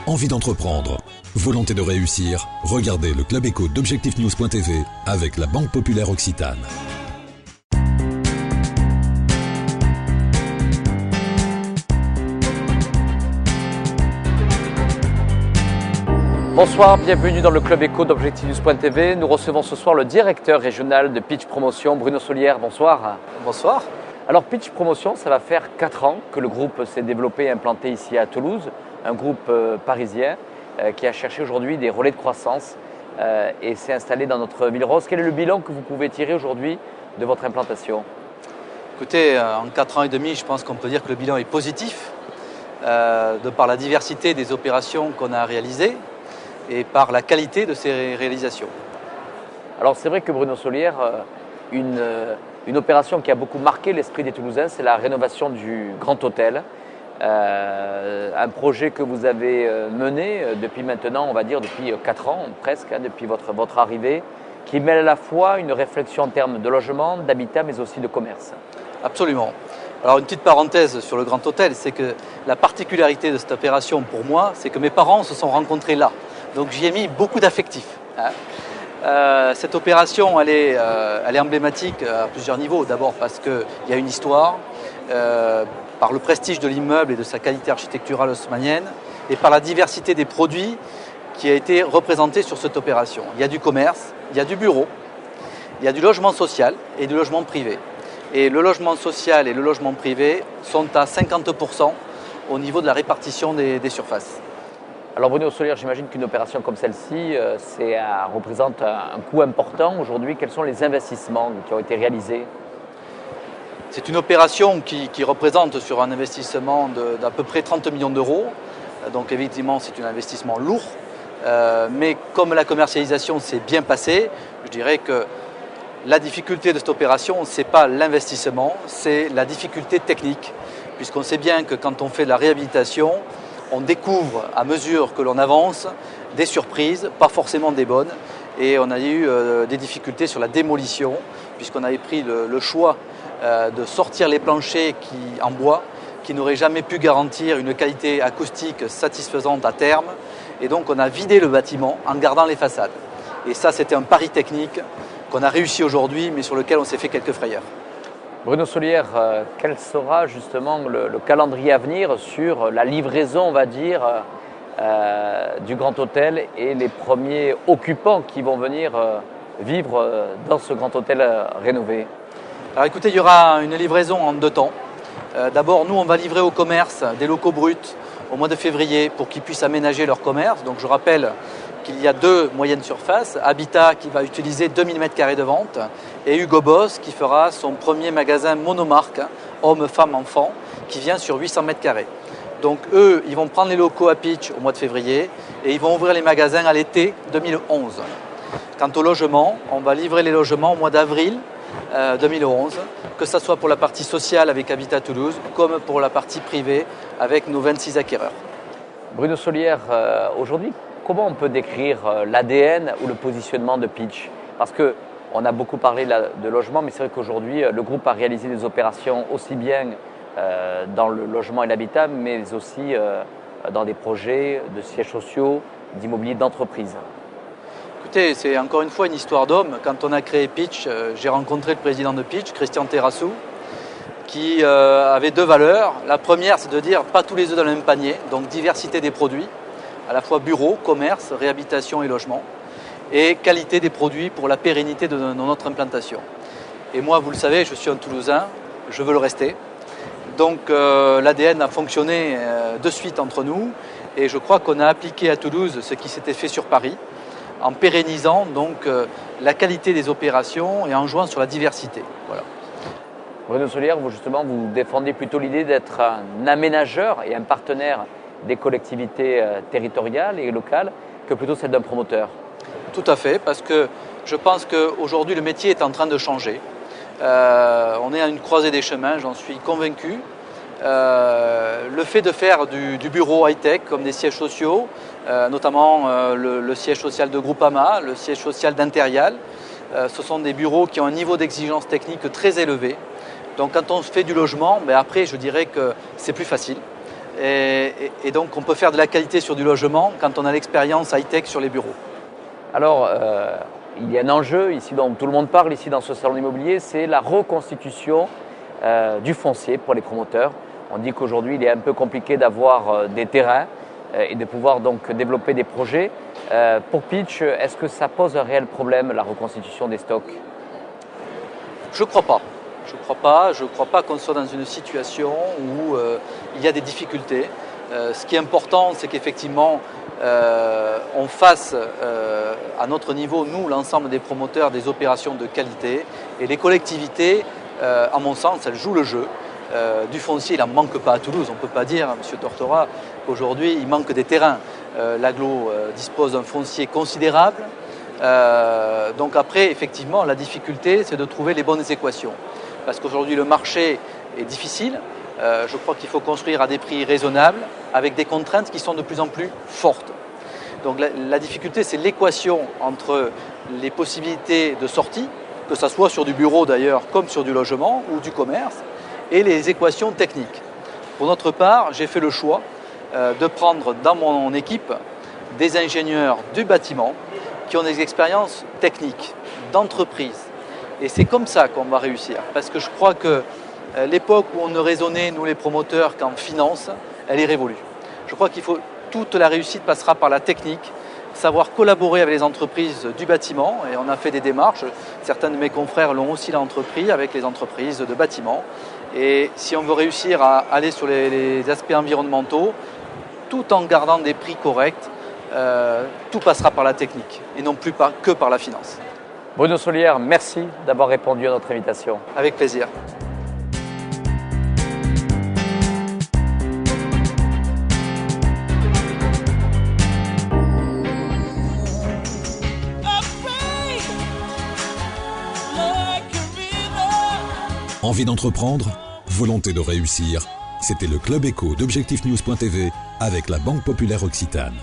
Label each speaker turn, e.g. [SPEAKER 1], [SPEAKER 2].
[SPEAKER 1] envie d'entreprendre, volonté de réussir, regardez le Club Éco d'Objectif-News.tv avec la Banque Populaire Occitane.
[SPEAKER 2] Bonsoir, bienvenue dans le Club Éco d'Objectif-News.tv. Nous recevons ce soir le directeur régional de Pitch Promotion, Bruno Solière. Bonsoir.
[SPEAKER 3] Bonsoir.
[SPEAKER 2] Alors Pitch Promotion, ça va faire 4 ans que le groupe s'est développé et implanté ici à Toulouse, un groupe parisien qui a cherché aujourd'hui des relais de croissance et s'est installé dans notre ville rose. Quel est le bilan que vous pouvez tirer aujourd'hui de votre implantation?
[SPEAKER 3] Écoutez, en 4 ans et demi, je pense qu'on peut dire que le bilan est positif, de par la diversité des opérations qu'on a réalisées et par la qualité de ces réalisations.
[SPEAKER 2] Alors c'est vrai que Bruno Solière, une opération qui a beaucoup marqué l'esprit des Toulousains, c'est la rénovation du Grand Hôtel. Un projet que vous avez mené depuis maintenant, on va dire depuis 4 ans presque, depuis votre arrivée, qui mêle à la fois une réflexion en termes de logement, d'habitat, mais aussi de commerce.
[SPEAKER 3] Absolument. Alors une petite parenthèse sur le Grand Hôtel, c'est que la particularité de cette opération pour moi, c'est que mes parents se sont rencontrés là. Donc j'y ai mis beaucoup d'affectif. Cette opération, elle est emblématique à plusieurs niveaux. D'abord parce qu'il y a une histoire, par le prestige de l'immeuble et de sa qualité architecturale haussmannienne, et par la diversité des produits qui a été représenté sur cette opération. Il y a du commerce, il y a du bureau, il y a du logement social et du logement privé. Et le logement social et le logement privé sont à 50% au niveau de la répartition des surfaces.
[SPEAKER 2] Alors Bruno Solière, j'imagine qu'une opération comme celle-ci, représente un coût important aujourd'hui. Quels sont les investissements qui ont été réalisés?
[SPEAKER 3] C'est une opération qui représente sur un investissement d'à peu près 30 millions d'euros. Donc évidemment, c'est un investissement lourd. Mais comme la commercialisation s'est bien passée, je dirais que la difficulté de cette opération, ce n'est pas l'investissement, c'est la difficulté technique. Puisqu'on sait bien que quand on fait de la réhabilitation, on découvre à mesure que l'on avance des surprises, pas forcément des bonnes. Et on a eu des difficultés sur la démolition, puisqu'on avait pris le choix de sortir les planchers en bois qui n'auraient jamais pu garantir une qualité acoustique satisfaisante à terme. Et donc on a vidé le bâtiment en gardant les façades. Et ça, c'était un pari technique qu'on a réussi aujourd'hui, mais sur lequel on s'est fait quelques frayeurs.
[SPEAKER 2] Bruno Solière, quel sera justement le calendrier à venir sur la livraison, on va dire, du Grand Hôtel et les premiers occupants qui vont venir vivre dans ce Grand Hôtel rénové?
[SPEAKER 3] Alors écoutez, il y aura une livraison en 2 temps. D'abord, nous, on va livrer au commerce des locaux bruts au mois de février pour qu'ils puissent aménager leur commerce. Donc je rappelle qu'il y a 2 moyennes surfaces, Habitat qui va utiliser 2000 m² de vente et Hugo Boss qui fera son premier magasin monomarque, hommes, femmes, enfants, qui vient sur 800 m². Donc eux, ils vont prendre les locaux à Pitch au mois de février et ils vont ouvrir les magasins à l'été 2011. Quant au logement, on va livrer les logements au mois d'avril 2011, que ce soit pour la partie sociale avec Habitat Toulouse, comme pour la partie privée avec nos 26 acquéreurs.
[SPEAKER 2] Bruno Solière, aujourd'hui, comment on peut décrire l'ADN ou le positionnement de Pitch? Parce qu'on a beaucoup parlé de logement, mais c'est vrai qu'aujourd'hui, le groupe a réalisé des opérations aussi bien dans le logement et l'habitat, mais aussi dans des projets de sièges sociaux, d'immobilier d'entreprise.
[SPEAKER 3] Écoutez, c'est encore une fois une histoire d'homme. Quand on a créé Pitch, j'ai rencontré le président de Pitch, Christian Terrassou, qui avait 2 valeurs. La première, c'est de dire pas tous les œufs dans le même panier, donc diversité des produits, à la fois bureau, commerce, réhabilitation et logement, et qualité des produits pour la pérennité de notre implantation. Et moi, vous le savez, je suis un Toulousain, je veux le rester. Donc l'ADN a fonctionné de suite entre nous, et je crois qu'on a appliqué à Toulouse ce qui s'était fait sur Paris, en pérennisant donc la qualité des opérations et en jouant sur la diversité. Voilà.
[SPEAKER 2] Bruno Solière, vous défendez plutôt l'idée d'être un aménageur et un partenaire des collectivités territoriales et locales que plutôt celle d'un promoteur.
[SPEAKER 3] Tout à fait, parce que je pense qu'aujourd'hui le métier est en train de changer. On est à une croisée des chemins, j'en suis convaincu. Le fait de faire du bureau high-tech comme des sièges sociaux, notamment le siège social de Groupama, le siège social d'Interial, ce sont des bureaux qui ont un niveau d'exigence technique très élevé. Donc quand on fait du logement, après je dirais que c'est plus facile. Et donc on peut faire de la qualité sur du logement quand on a l'expérience high-tech sur les bureaux.
[SPEAKER 2] Alors, il y a un enjeu ici dont tout le monde parle ici dans ce salon immobilier, c'est la reconstitution du foncier pour les promoteurs. On dit qu'aujourd'hui, il est un peu compliqué d'avoir des terrains et de pouvoir donc développer des projets. Pour Pitch, est-ce que ça pose un réel problème, la reconstitution des stocks?
[SPEAKER 3] Je ne crois pas. Je ne crois pas qu'on soit dans une situation où il y a des difficultés. Ce qui est important, c'est qu'effectivement, on fasse à notre niveau, nous, l'ensemble des promoteurs, des opérations de qualité. Et les collectivités, à mon sens, elles jouent le jeu. Du foncier, il n'en manque pas à Toulouse. On ne peut pas dire, M. Tortora, qu'aujourd'hui, il manque des terrains. L'Aglo dispose d'un foncier considérable. Donc après, effectivement, la difficulté, c'est de trouver les bonnes équations. Parce qu'aujourd'hui, le marché est difficile. Je crois qu'il faut construire à des prix raisonnables, avec des contraintes qui sont de plus en plus fortes. Donc la difficulté, c'est l'équation entre les possibilités de sortie, que ce soit sur du bureau d'ailleurs, comme sur du logement ou du commerce, et les équations techniques. Pour notre part, j'ai fait le choix de prendre dans mon équipe des ingénieurs du bâtiment qui ont des expériences techniques, d'entreprise. Et c'est comme ça qu'on va réussir. Parce que je crois que l'époque où on ne raisonnait, nous les promoteurs, qu'en finance, elle est révolue. Je crois qu'il faut, toute la réussite passera par la technique, savoir collaborer avec les entreprises du bâtiment. Et on a fait des démarches. Certains de mes confrères l'ont aussi entrepris avec les entreprises de bâtiment. Et si on veut réussir à aller sur les aspects environnementaux, tout en gardant des prix corrects, tout passera par la technique et non plus que par la finance.
[SPEAKER 2] Bruno Solière, merci d'avoir répondu à notre invitation.
[SPEAKER 3] Avec plaisir.
[SPEAKER 1] Envie d'entreprendre? Volonté de réussir? C'était le Club Éco d'Objectif News.tv avec la Banque Populaire Occitane.